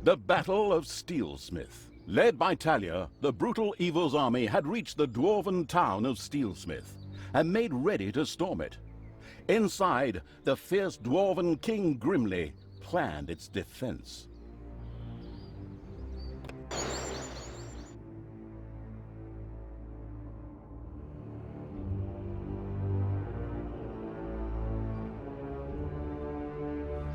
The Battle of Steelsmith. Led by Talia, the brutal evil's army had reached the dwarven town of Steelsmith and made ready to storm it. Inside, the fierce dwarven King Grimly planned its defense.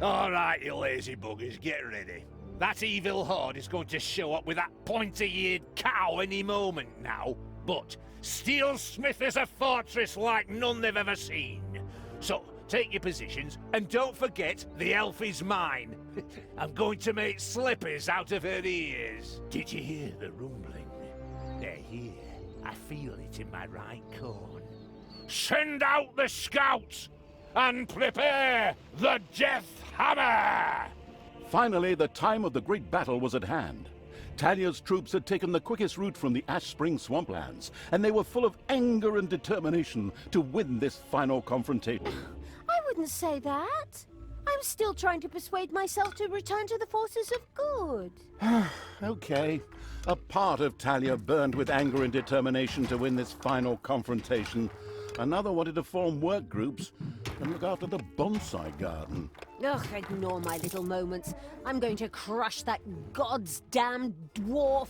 All right, you lazy buggers, get ready. That evil horde is going to show up with that pointy-eared cow any moment now. But Steelsmith is a fortress like none they've ever seen. So, take your positions, and don't forget, the elf is mine. I'm going to make slippers out of her ears. Did you hear the rumbling? They're here. I feel it in my right corn. Send out the scouts, and prepare the death hammer! Finally, the time of the great battle was at hand. Talia's troops had taken the quickest route from the Ash Spring swamplands, and they were full of anger and determination to win this final confrontation. I wouldn't say that. I'm still trying to persuade myself to return to the forces of good. Okay. A part of Talia burned with anger and determination to win this final confrontation. Another wanted to form work groups and look after the bonsai garden. Ugh, ignore my little moments. I'm going to crush that god's damn dwarf.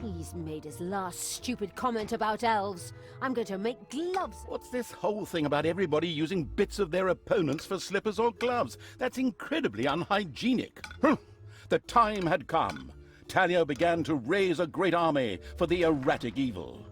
He's made his last stupid comment about elves. I'm going to make gloves. What's this whole thing about everybody using bits of their opponents for slippers or gloves? That's incredibly unhygienic. The time had come. Talia began to raise a great army for the erratic evil.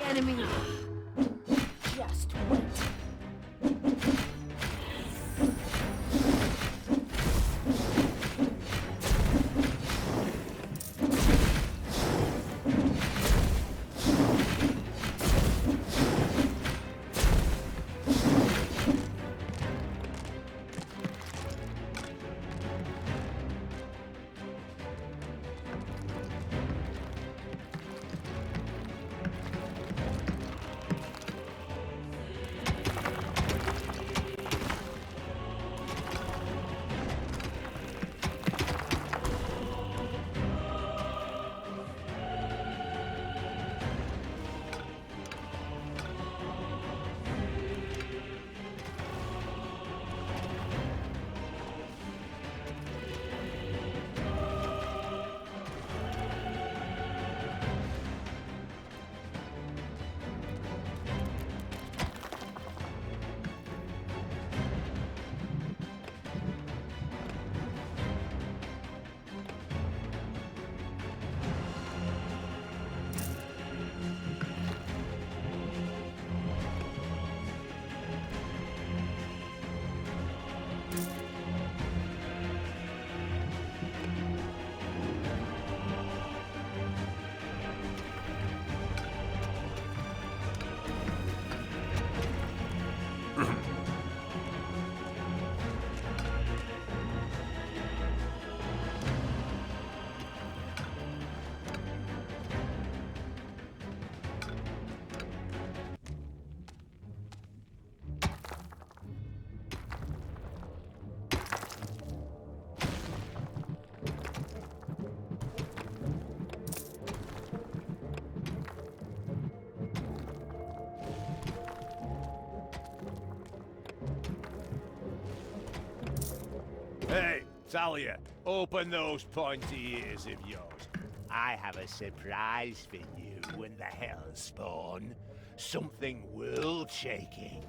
Enemy. Just wait. Talia, open those pointy ears of yours. I have a surprise for you when the hells spawn. Something world-shaking.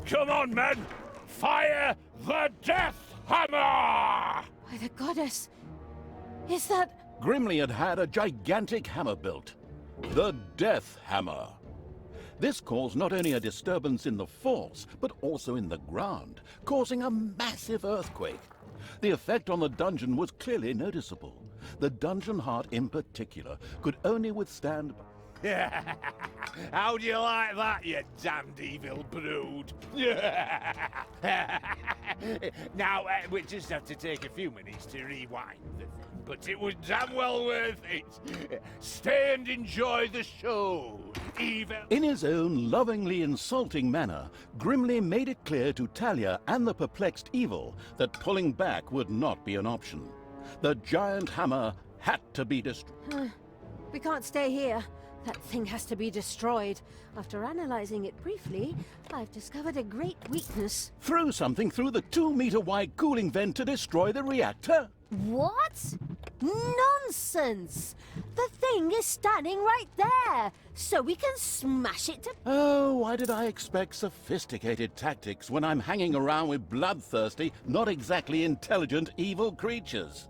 Come on, men! Fire the Death Hammer! By the goddess! Is that... Grimly had had a gigantic hammer built. The Death Hammer. This caused not only a disturbance in the force, but also in the ground, causing a massive earthquake. The effect on the dungeon was clearly noticeable. The dungeon heart in particular could only withstand... How do you like that, you damned evil brood? Now, we just have to take a few minutes to rewind the thing, but it was damn well worth it. Stay and enjoy the show, evil. In his own lovingly insulting manner, Grimly made it clear to Talia and the perplexed evil that pulling back would not be an option. The giant hammer had to be destroyed. We can't stay here. That thing has to be destroyed. After analyzing it briefly, I've discovered a great weakness. Throw something through the 2-meter-wide cooling vent to destroy the reactor? What? Nonsense! The thing is standing right there, so we can smash it to... Oh, why did I expect sophisticated tactics when I'm hanging around with bloodthirsty, not exactly intelligent, evil creatures?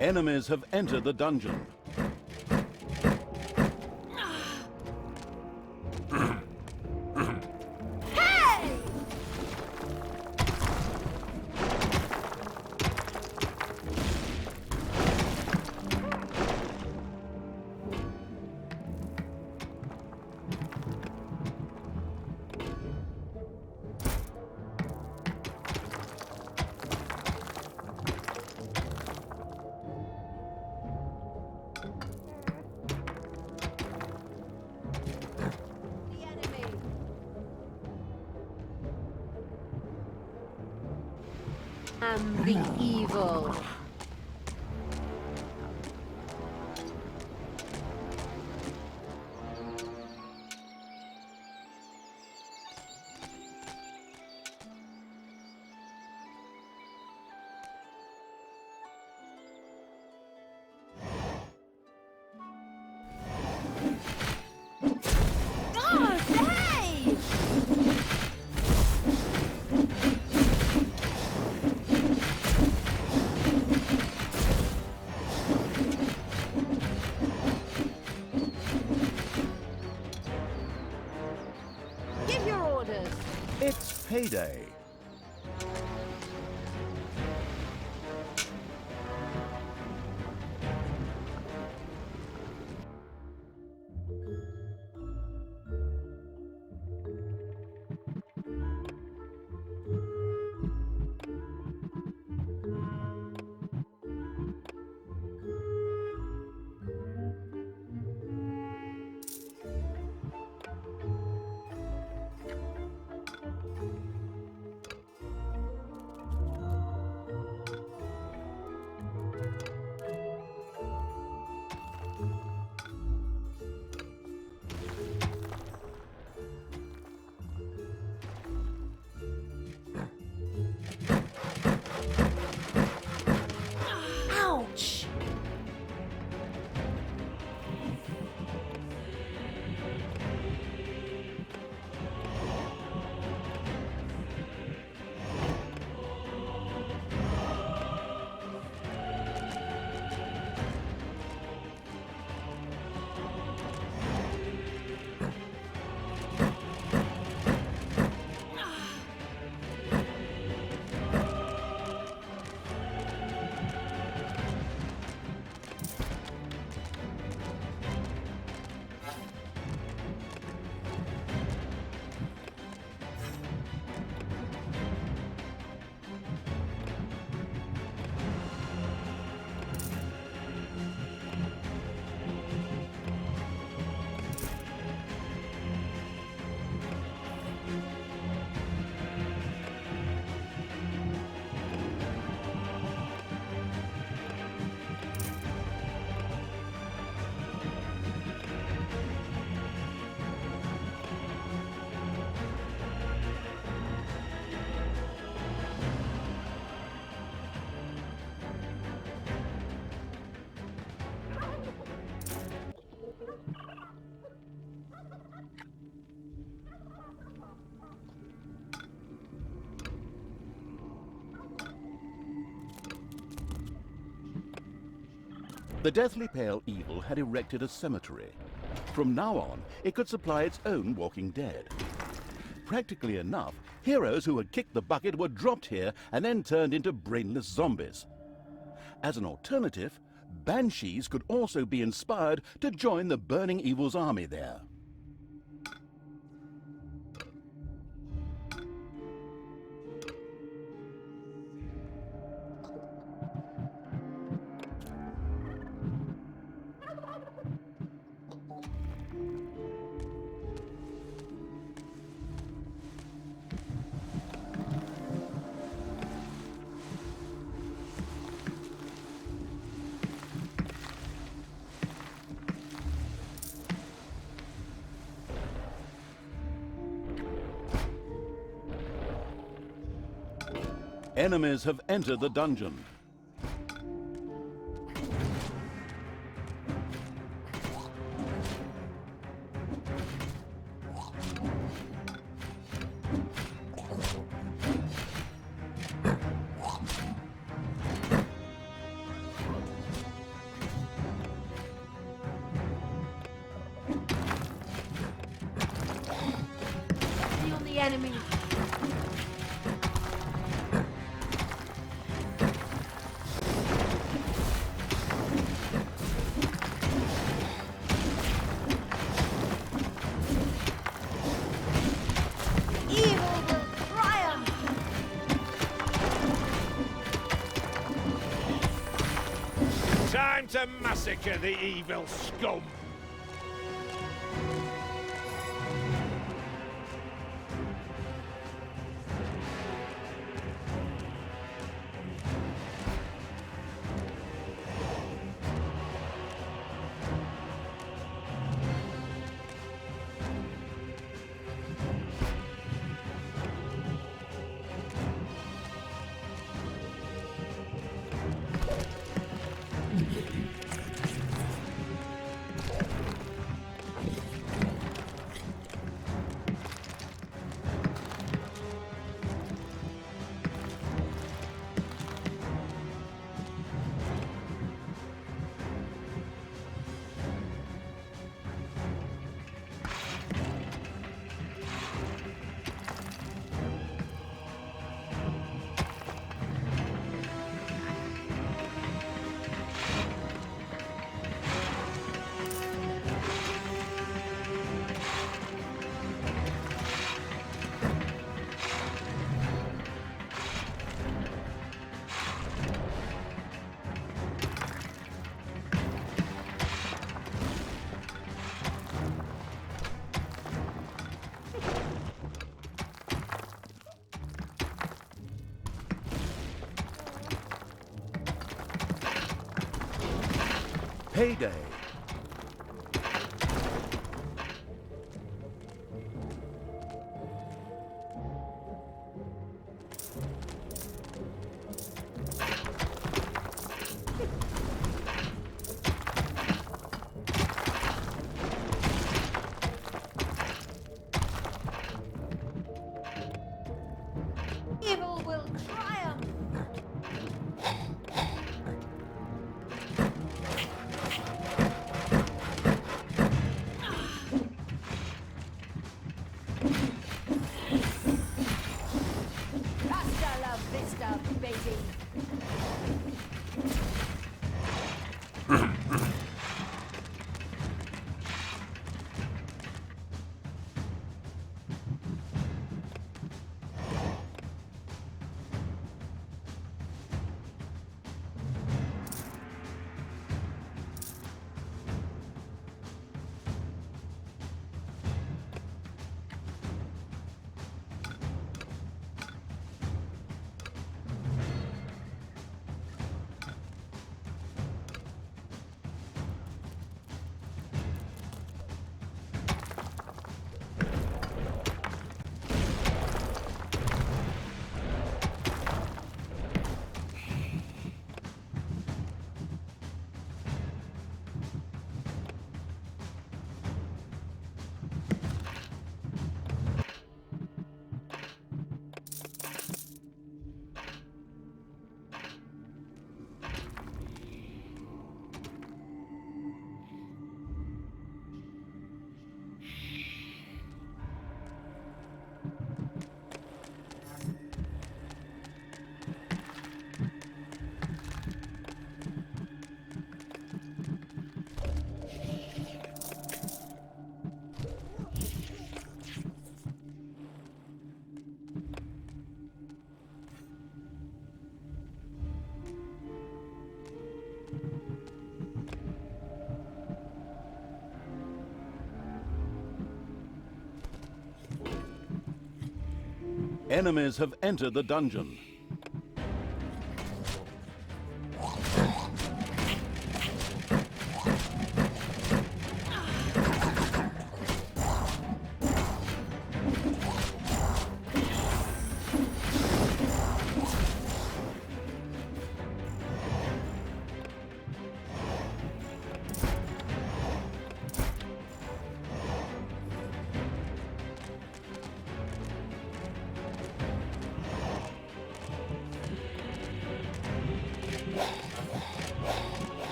Enemies have entered the dungeon. am the evil. Give your orders. It's payday. Ouch! The Deathly Pale Evil had erected a cemetery. From now on, it could supply its own walking dead. Practically enough, heroes who had kicked the bucket were dropped here and then turned into brainless zombies. As an alternative, banshees could also be inspired to join the Burning Evil's army there. Enemies have entered the dungeon. Feel the enemy. Time to massacre the evil scum! Payday. Evil will triumph! Hasta la vista, baby! Enemies have entered the dungeon.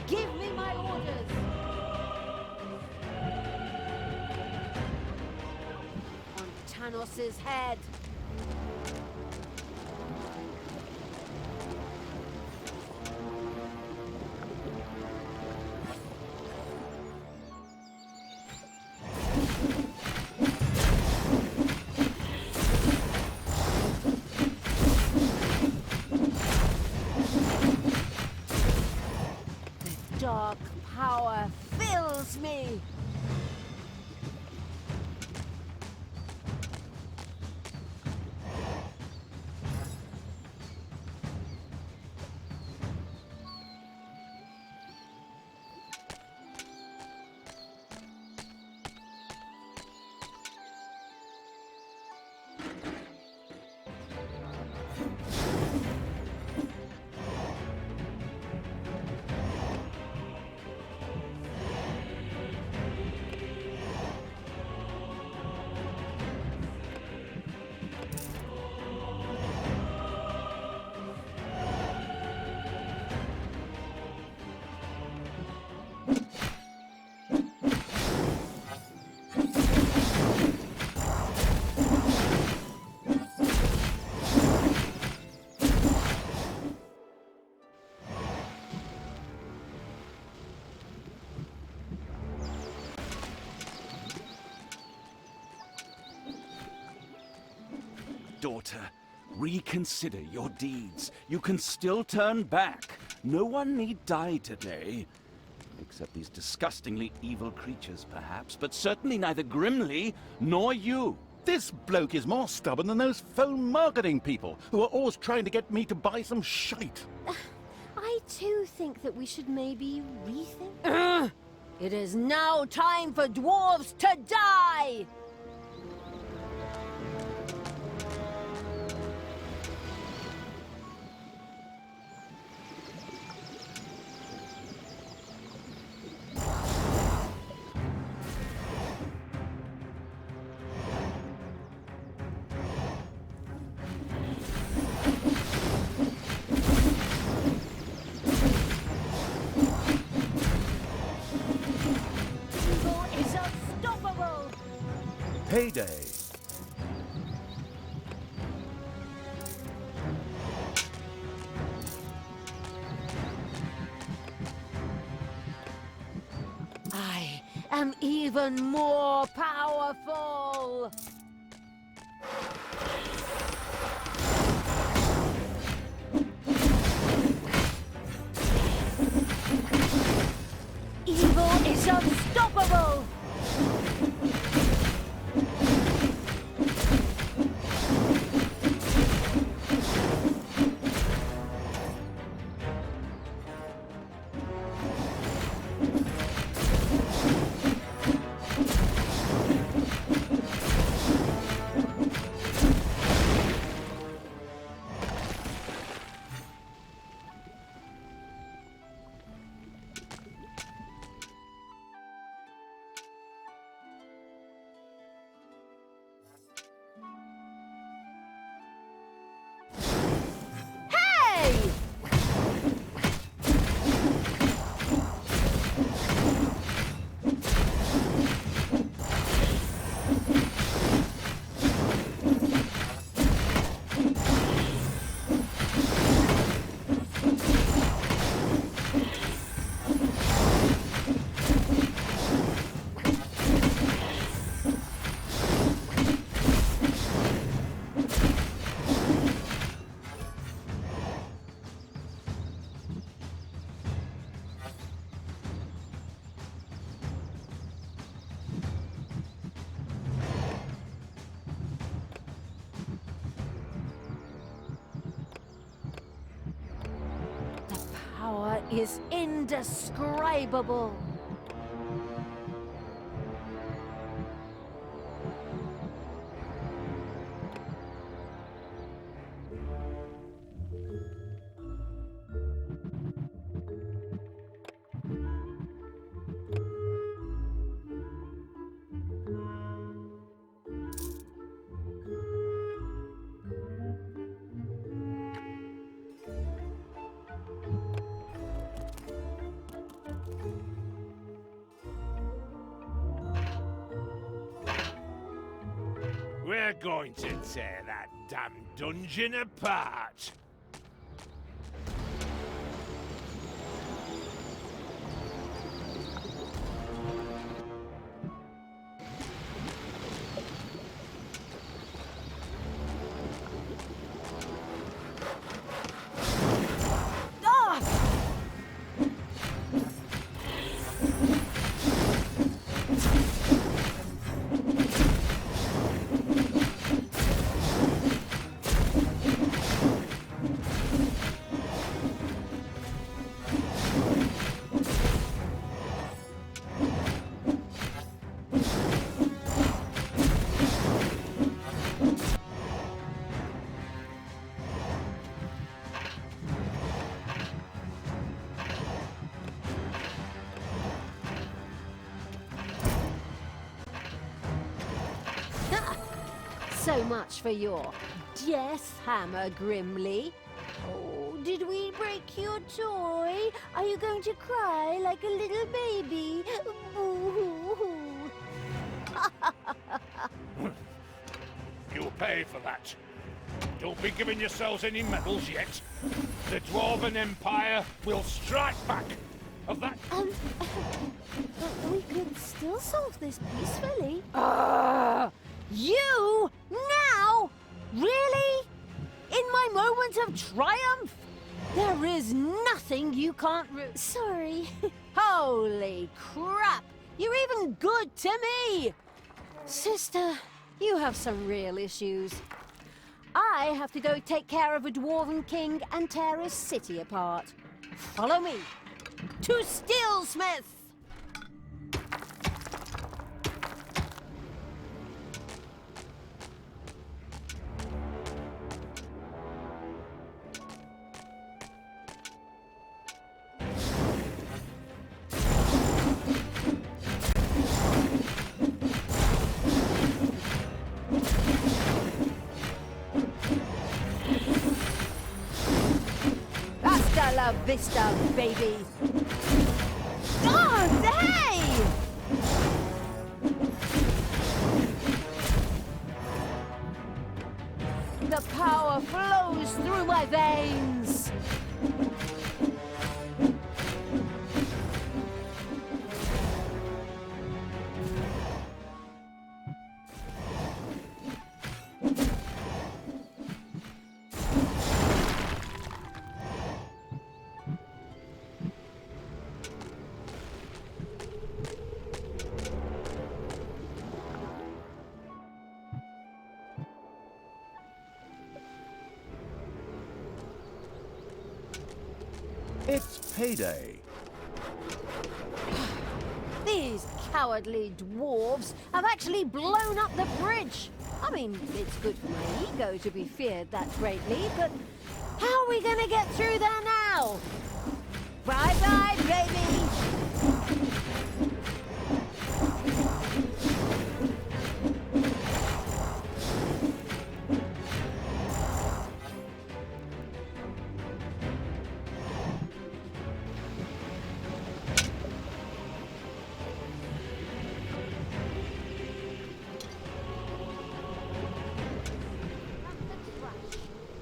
Give me my orders! On Tanos's head! Dark power fills me! Daughter, reconsider your deeds. You can still turn back. No one need die today. Except these disgustingly evil creatures, perhaps, but certainly neither Grimly nor you. This bloke is more stubborn than those phone marketing people who are always trying to get me to buy some shite. I too think that we should maybe rethink? It is now time for dwarves to die! Evil is unstoppable! Payday. I am even more powerful! Evil is unstoppable! Hey! The power is indescribable. We're going to tear that damn dungeon apart. So much for your death hammer, Grimly. Oh, did we break your toy? Are you going to cry like a little baby? Boo-hoo-hoo. You'll pay for that. Don't be giving yourselves any medals yet. The Dwarven Empire will strike back. Of that... But we could still solve this peacefully. You? Now? Really? In my moment of triumph? There is nothing you can't Sorry. Holy crap! You're even good to me! Sister, you have some real issues. I have to go take care of a Dwarven king and tear his city apart. Follow me to Steelsmith. Hasta la vista, baby. Oh, hey! The power flows through my veins. It's payday. These cowardly dwarves have actually blown up the bridge. I mean, it's good for my ego to be feared that greatly, but how are we gonna get through there now? Bye-bye, baby!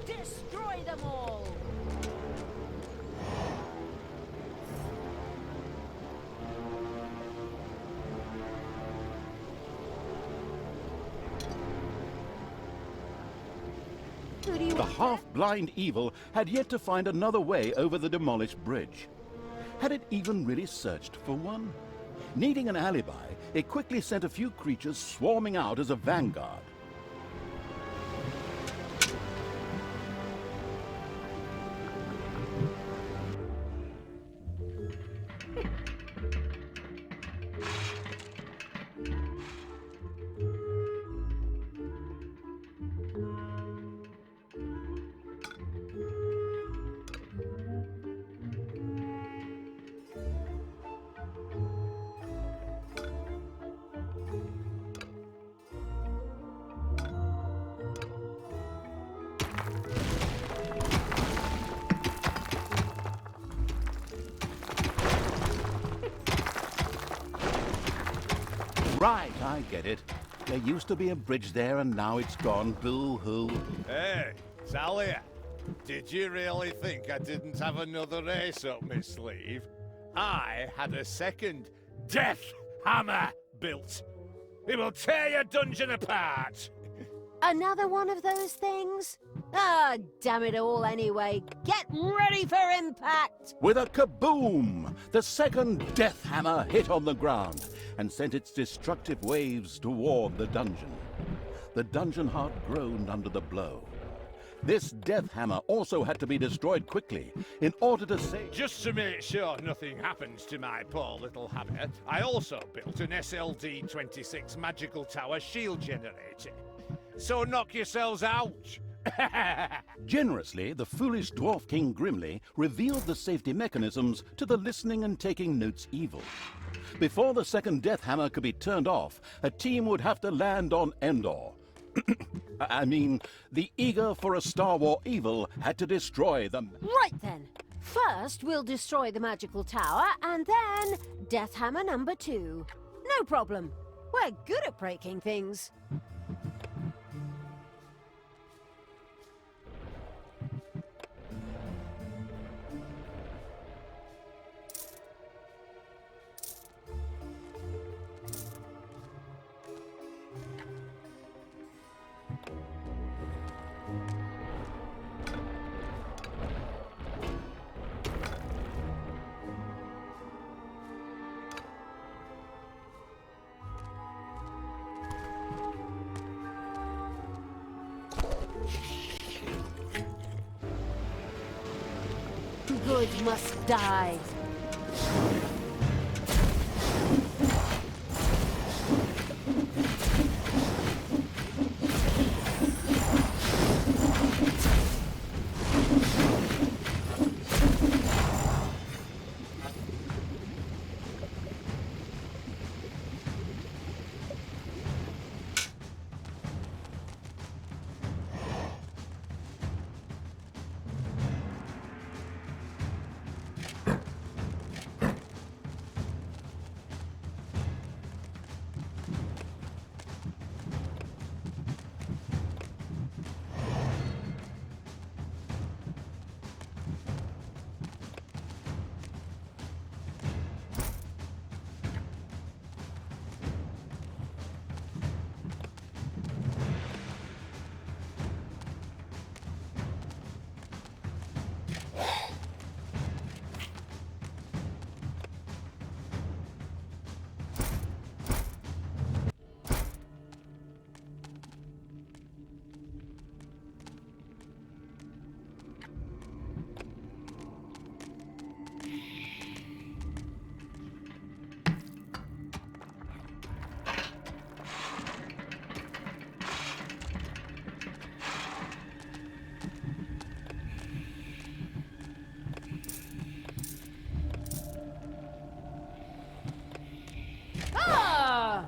Destroy them all! Who do you The want? half-blind evil had yet to find another way over the demolished bridge. Had it even really searched for one? Needing an alibi, it quickly sent a few creatures swarming out as a vanguard. Right, I get it. There used to be a bridge there and now it's gone. Boo-hoo. Hey, Talia, did you really think I didn't have another ace up my sleeve? I had a second death hammer built. It will tear your dungeon apart. Another one of those things? Ah, damn it all anyway. Get ready for impact! With a kaboom! The second death hammer hit on the ground and sent its destructive waves toward the dungeon. The dungeon heart groaned under the blow. This death hammer also had to be destroyed quickly in order to save... Just to make sure nothing happens to my poor little hammer, I also built an SLD-26 magical tower shield generator. So knock yourselves out! Generously, the foolish Dwarf King Grimly revealed the safety mechanisms to the listening and taking notes evil. Before the second death hammer could be turned off, a team would have to land on Endor. I mean, the eager for a Star War evil had to destroy them. Right then. First, we'll destroy the magical tower, and then Death Hammer number 2. No problem. We're good at breaking things. good must die. Ah!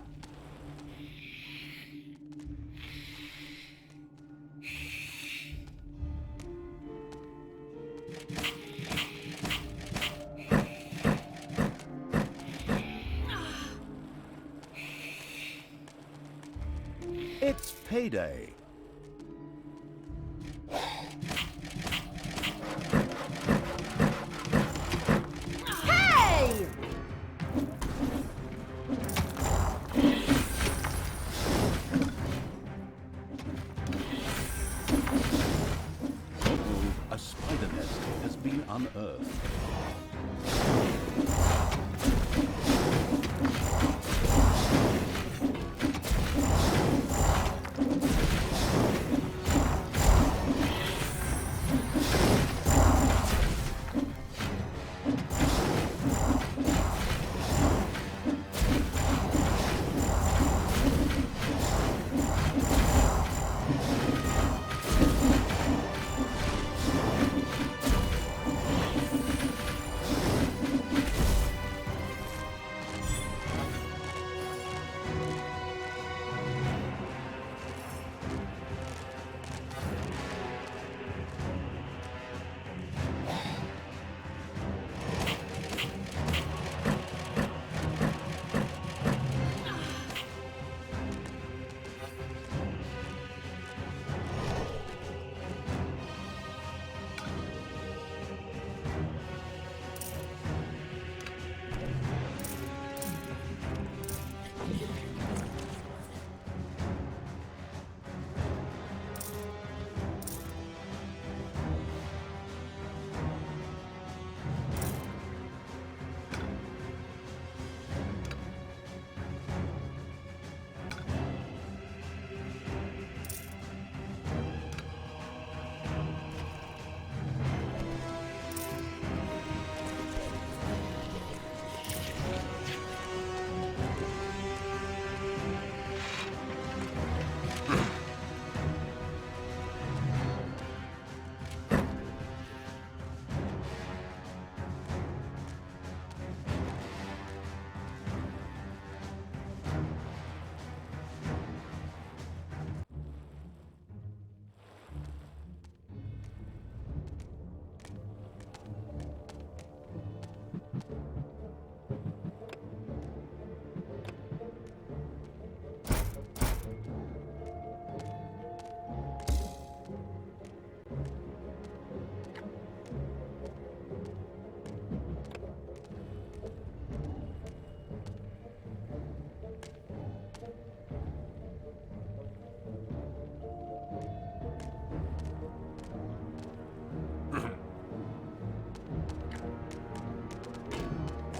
It's payday. Hey! A spider nest has been unearthed.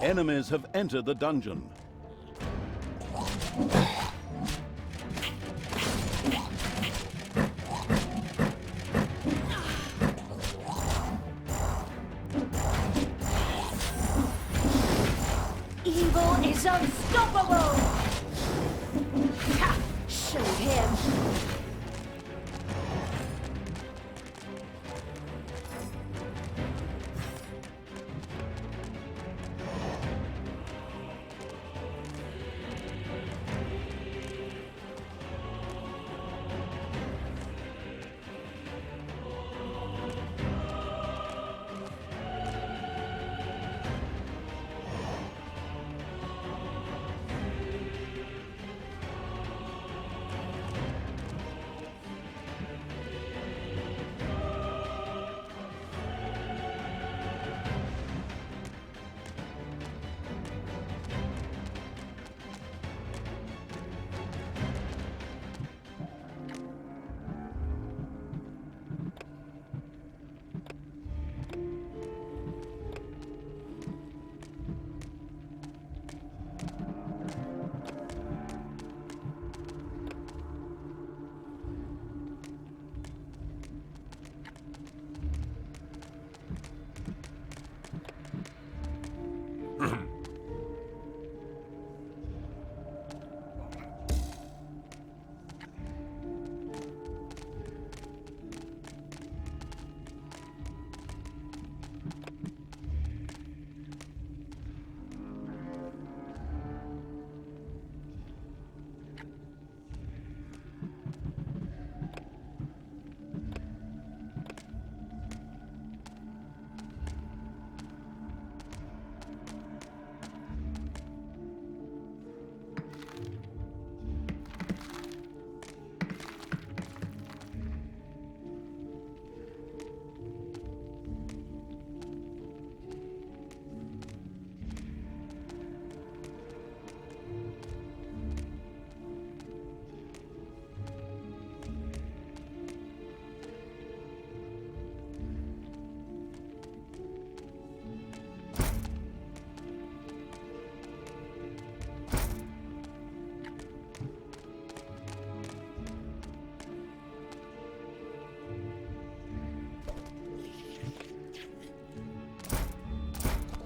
Enemies have entered the dungeon. him!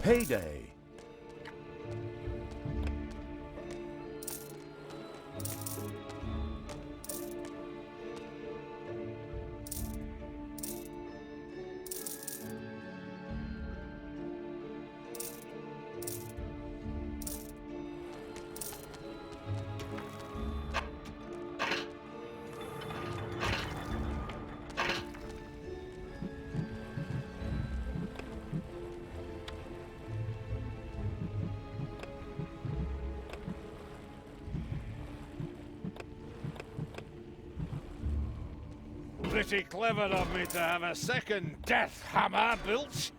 Payday. Pretty clever of me to have a second death hammer built.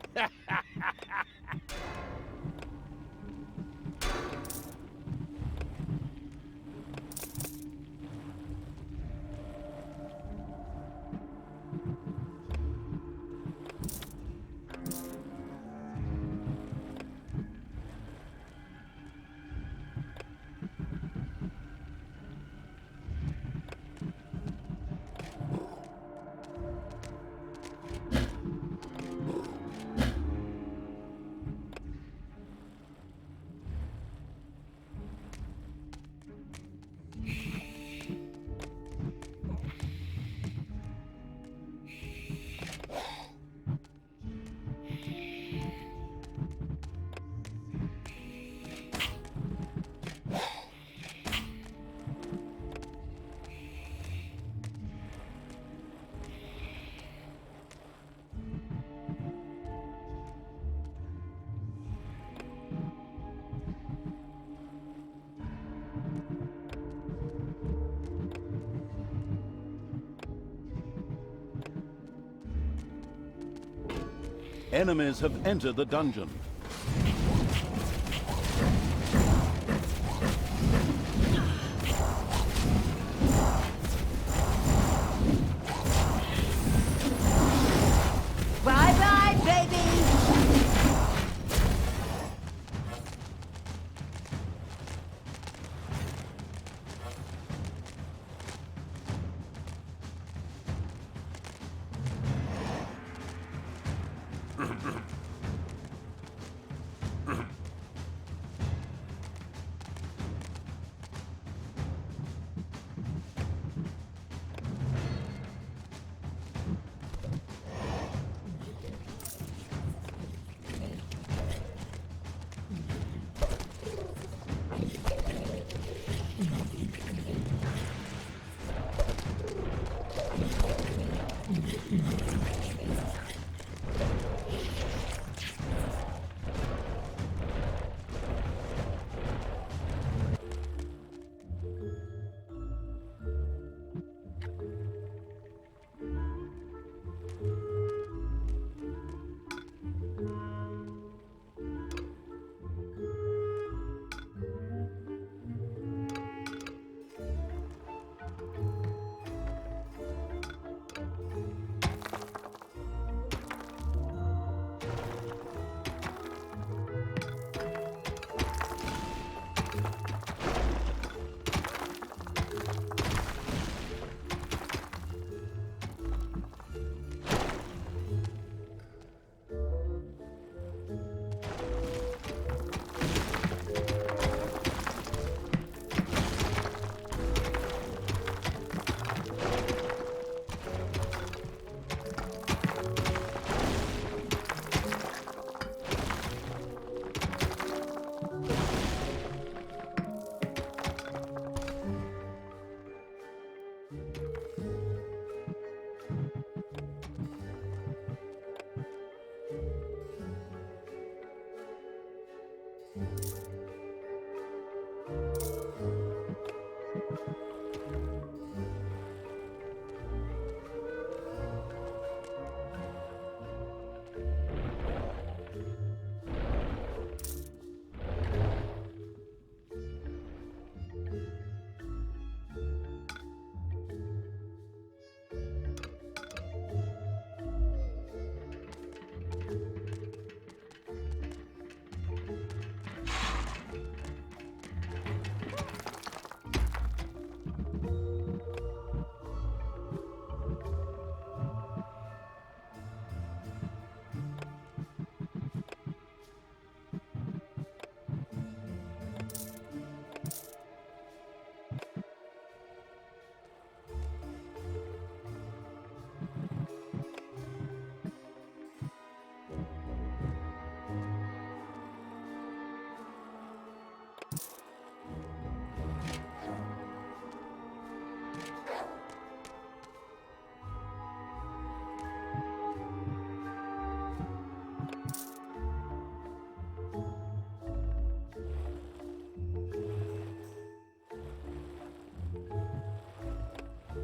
Enemies have entered the dungeon. Bye-bye, baby!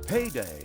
Payday.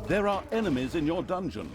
There are enemies in your dungeon.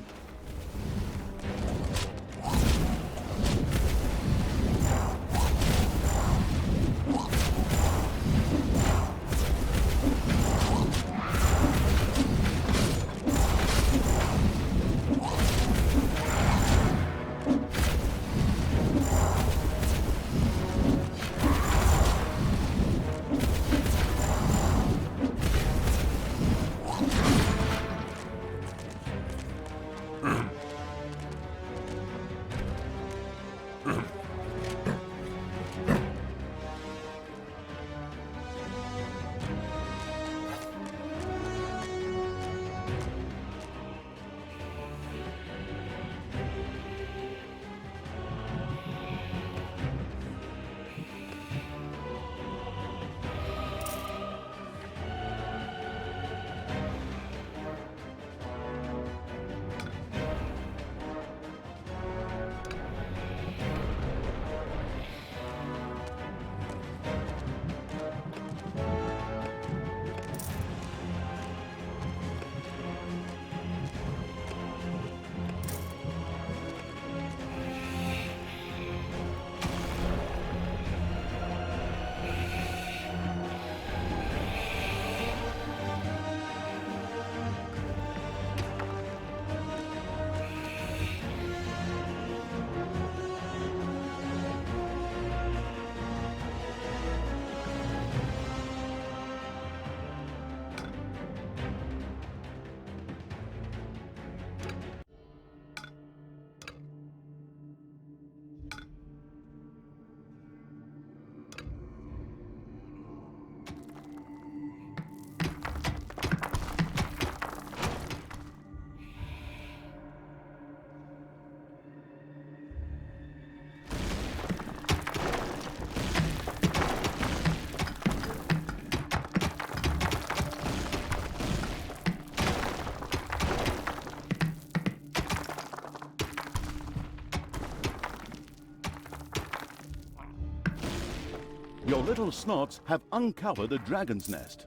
Your little snots have uncovered a dragon's nest.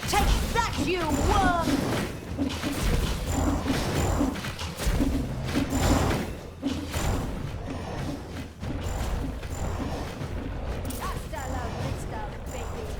Take that, you worm! Hasta la vista, baby.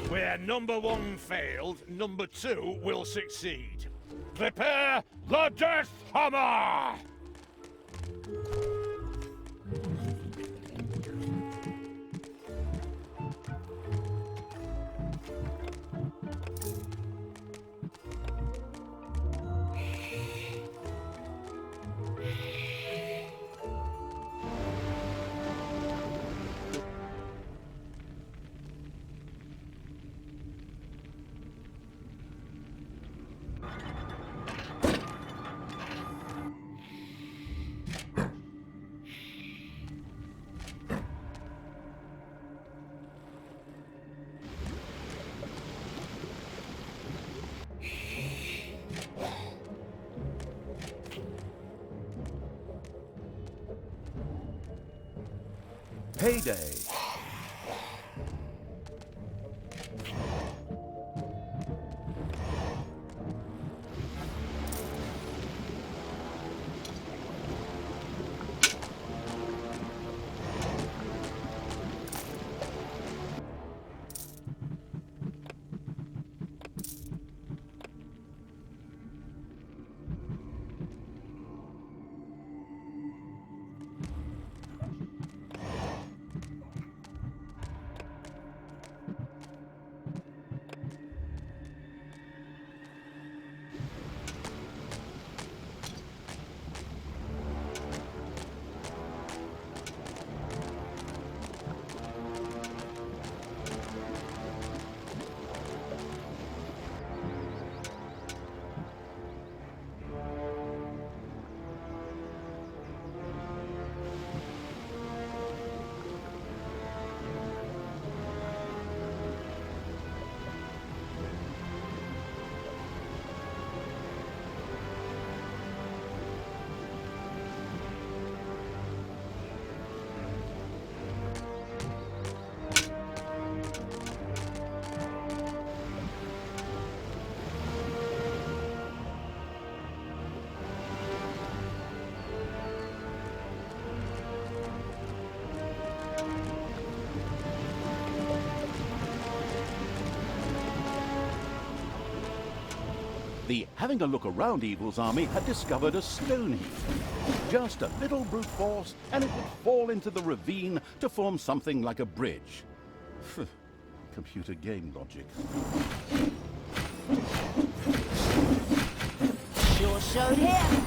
Where number one failed, number two will succeed. Prepare the Death Hammer! Payday. The having a look around evil's army had discovered a stone heap. Just a little brute force, and it would fall into the ravine to form something like a bridge. Computer game logic. Sure showed him.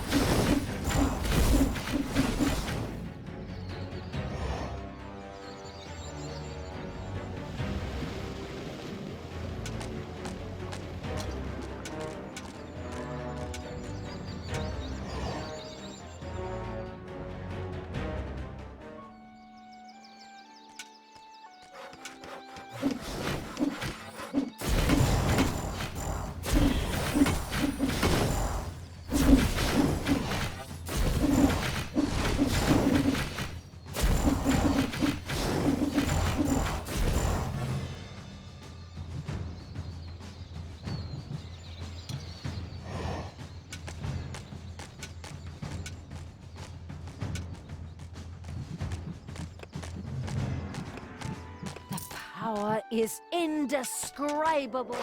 Power is indescribable.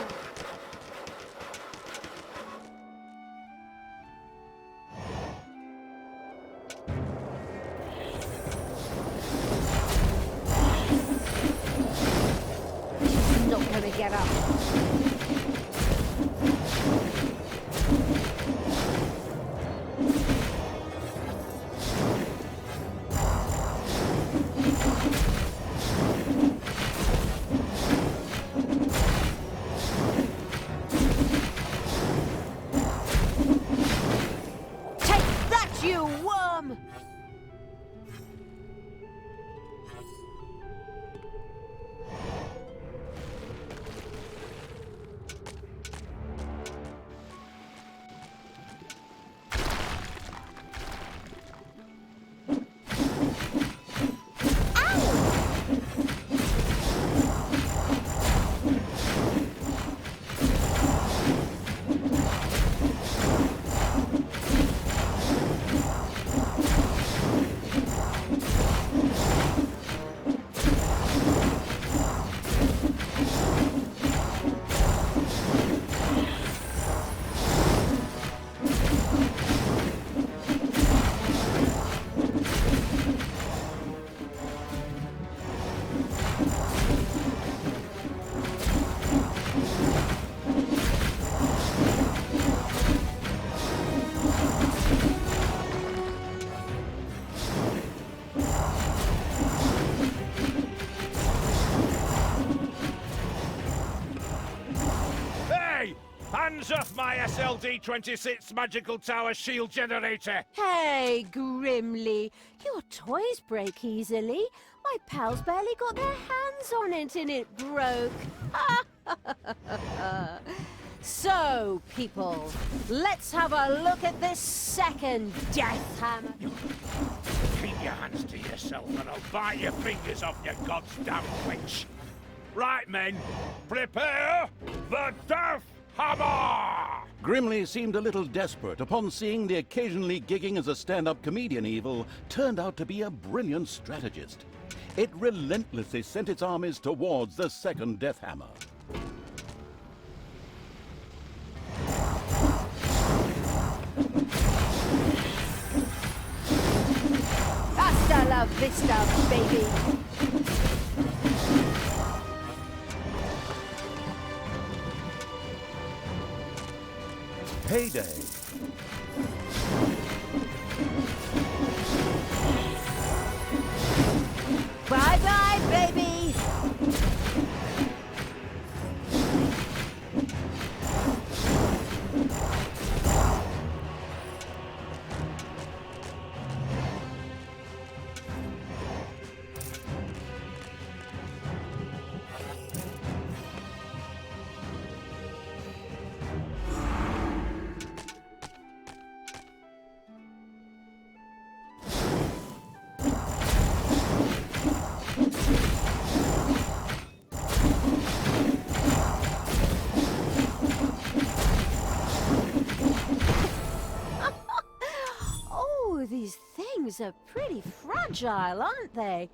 Not gonna get up. You worm! Hands off my SLD-26 magical tower shield generator! Hey, Grimly, your toys break easily. My pals barely got their hands on it and it broke. So, people, let's have a look at this second death hammer. Keep your hands to yourself and I'll bite your fingers off your goddamn wench. Right, men, prepare the Death Hammer! Grimly seemed a little desperate upon seeing the occasionally gigging as a stand-up comedian evil turned out to be a brilliant strategist. It relentlessly sent its armies towards the second Death Hammer. Hasta la vista, baby! Payday. Bye-bye, baby! Oh, these things are pretty fragile, aren't they?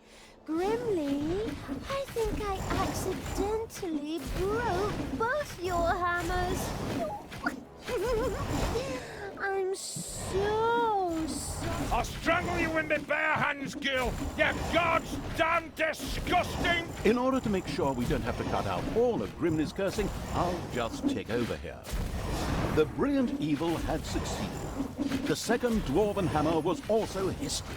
Grimly, I think I accidentally broke both your hammers. I'm so sorry. I'll strangle you in my bare hands, girl! You goddamn disgusting! In order to make sure we don't have to cut out all of Grimly's cursing, I'll just take over here. The brilliant evil had succeeded. The second Dwarven Hammer was also history,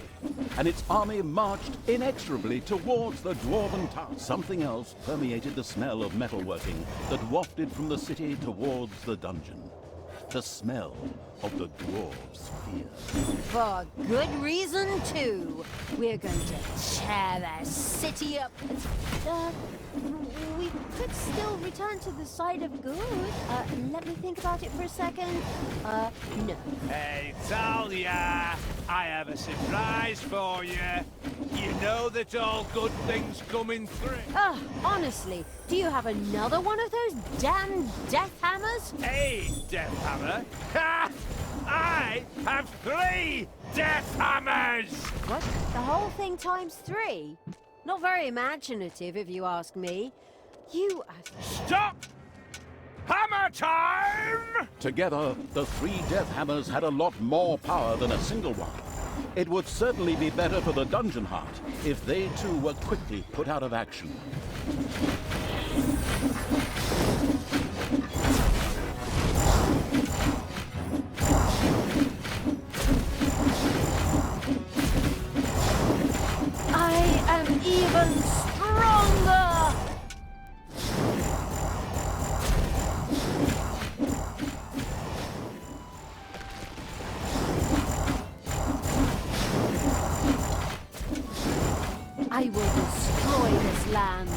and its army marched inexorably towards the Dwarven Town. Something else permeated the smell of metalworking that wafted from the city towards the dungeon. The smell of the dwarves' fear. For good reason, too. We're going to tear the city up. We could still return to the side of good. Let me think about it for a second. No. Hey, Talia, I have a surprise for you. You know that all good things come in three. Honestly, do you have another one of those damn death hammers? A Death Hammer? Ha! I have 3 Death Hammers! What? The whole thing times 3? Not very imaginative, if you ask me. You are... Stop! Hammer time! Together, the 3 Death Hammers had a lot more power than a single one. It would certainly be better for the Dungeon Heart if they too were quickly put out of action. I am even stronger! I will destroy this land.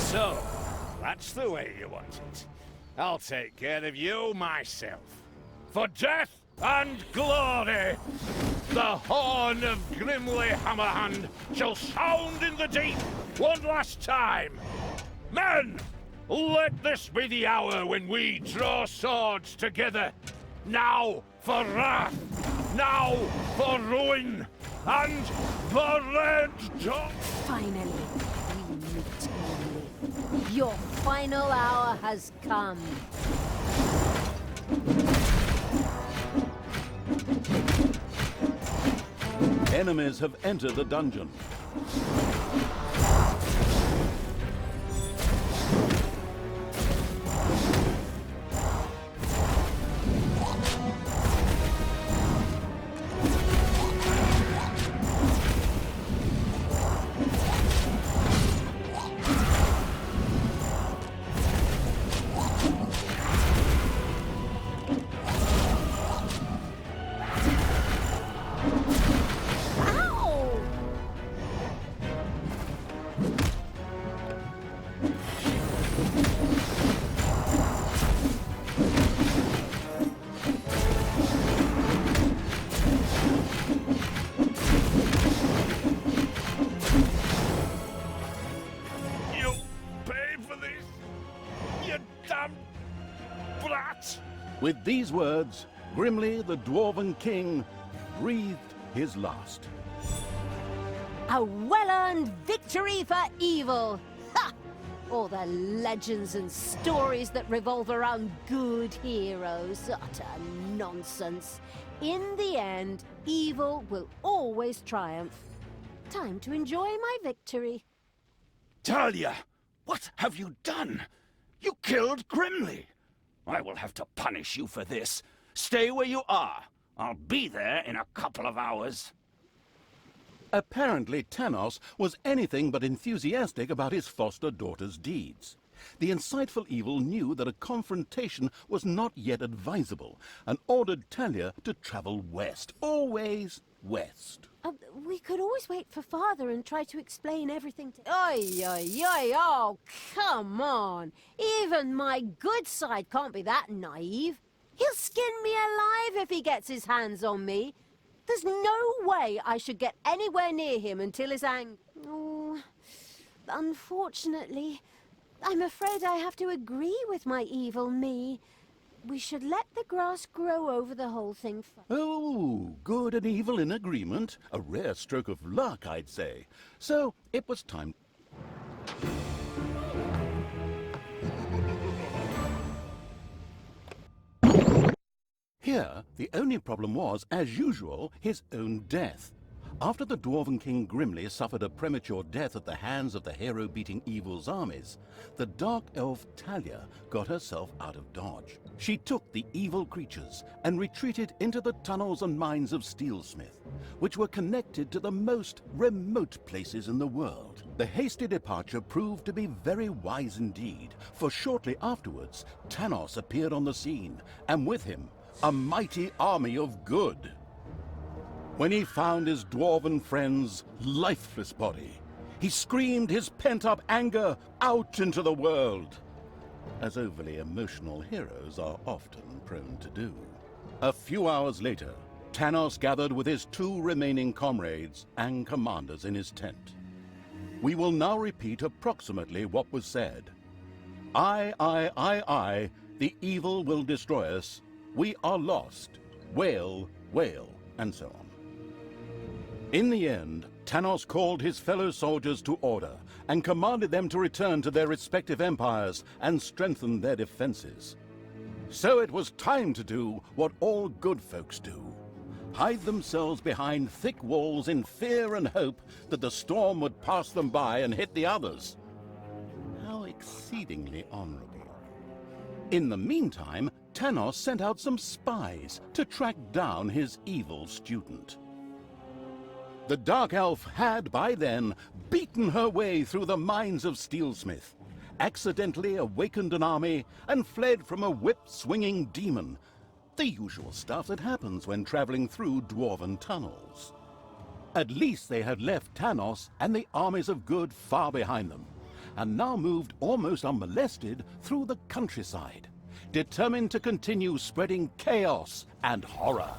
So, that's the way you want it. I'll take care of you myself. For death and glory, the horn of Grimly Hammerhand shall sound in the deep one last time. Men, let this be the hour when we draw swords together. Now for wrath, now for ruin, and the Red Dawn. Finally, we meet, Grimly. Your final hour has come. Enemies have entered the dungeon. Ow! With these words, Grimly the Dwarven King breathed his last. A well-earned victory for evil! Ha! All the legends and stories that revolve around good heroes. Utter nonsense. In the end, evil will always triumph. Time to enjoy my victory. Talia, what have you done? You killed Grimly. I will have to punish you for this. Stay where you are. I'll be there in a couple of hours. Apparently, Tanos was anything but enthusiastic about his foster daughter's deeds. The insightful evil knew that a confrontation was not yet advisable and ordered Talia to travel west, always west. We could always wait for Father and try to explain everything to... Oi, oi, oi, oh, come on. Even my good side can't be that naive. He'll skin me alive if he gets his hands on me. There's no way I should get anywhere near him until his Oh, unfortunately, I'm afraid I have to agree with my evil me. We should let the grass grow over the whole thing first. Oh, good and evil in agreement. A rare stroke of luck, I'd say. So it was time. Here, the only problem was, as usual, his own death. After the Dwarven King Grimly suffered a premature death at the hands of the hero-beating evil's armies, the dark elf Talia got herself out of dodge. She took the evil creatures and retreated into the tunnels and mines of Steelsmith, which were connected to the most remote places in the world. The hasty departure proved to be very wise indeed, for shortly afterwards, Tanos appeared on the scene, and with him, a mighty army of good. When he found his dwarven friend's lifeless body, he screamed his pent-up anger out into the world, as overly emotional heroes are often prone to do. A few hours later, Tanos gathered with his 2 remaining comrades and commanders in his tent. We will now repeat approximately what was said. I, the evil will destroy us. We are lost. Wail, wail, and so on. In the end, Tanos called his fellow soldiers to order and commanded them to return to their respective empires and strengthen their defenses. So it was time to do what all good folks do: hide themselves behind thick walls in fear and hope that the storm would pass them by and hit the others. How exceedingly honorable. In the meantime, Tanos sent out some spies to track down his evil student. The Dark Elf had, by then, beaten her way through the mines of Steelsmith, accidentally awakened an army, and fled from a whip-swinging demon. The usual stuff that happens when traveling through dwarven tunnels. At least they had left Tanos and the armies of good far behind them, and now moved almost unmolested through the countryside, determined to continue spreading chaos and horror.